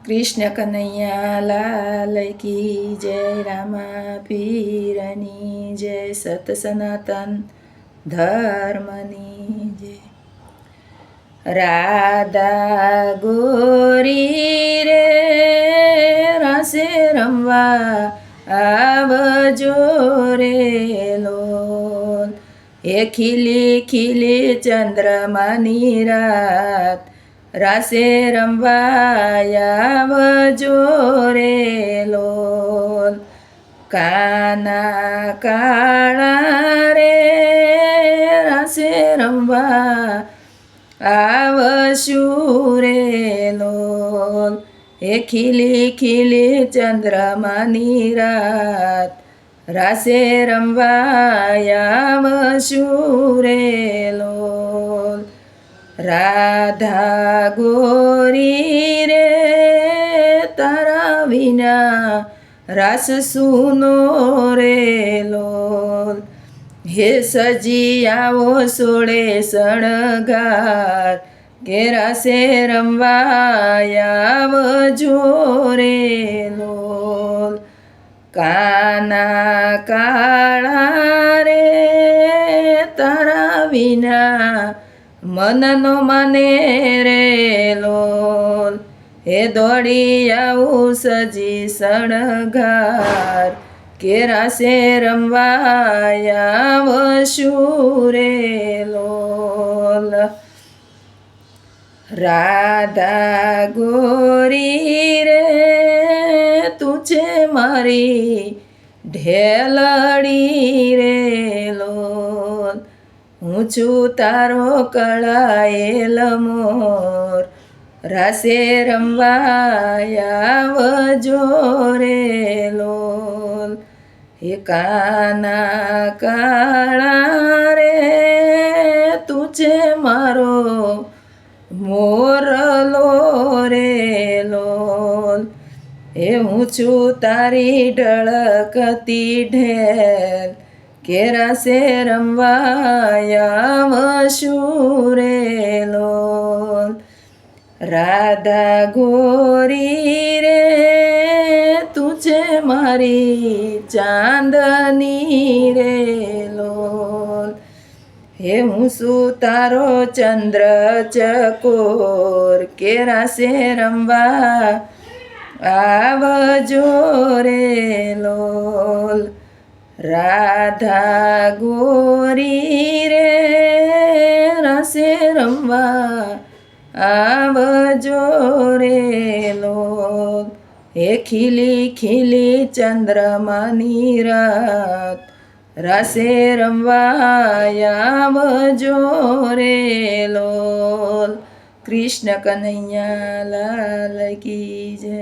કૃષ્ણ કનૈયા લાલ કી જય, રામા પીરની જય, સત સનાતન ધર્મની જય. રાધા ગોરી રે રાસે રમવા આવજો રે લોલ, એ ખીલી ખીલી ચંદ્રમાની રાત રાસે રમવા આવજો રે લોલ. કાના કાળા રે રાસે રમવા આવશું રે લોલ, એ ખીલી ખીલી ચંદ્રમાની રાત રાસે રમવા આવશું રે લોલ. રાધા ગોરી રે તારા વિના રાસ સૂનો રે લોલ, હે સજી આવો સોળે શણગાર કે રાસે રમવા આવજો રે લોલ. કાના કાળા રે તારા વિના મનનો માને રે લોલ, હે દોડી આવું સજી શણગાર કે રાસે રમવા આવશું રે લોલ. રાધા ગોરી રે તું છે મારી ઢેલડી રે લોલ, હું છું તારો કળાયેલ મોર રાસે રમવા આવજો રે લોલ. હે કાના કાળા રે તું છે મારો મોરલો રે લોલ, એ હું છું તારી ઢળકતી ઢેલ કે રાસે રમવા આવશું રે લોલ. રાધા ગોરી રે તું છે મારી ચાંદની રે લોલ, હે હું છું તારો ચંદ્ર ચકોર કે રાસે રમવા આવજો રે લોલ. રાધા ગોરી રે રાસે રમવા આવજો રે લોલ, હે ખીલી ખીલી ચંદ્રમાની રાત રાસે રમવા આવજો રે લોલ. કૃષ્ણ કનૈયા લાલ કી જય.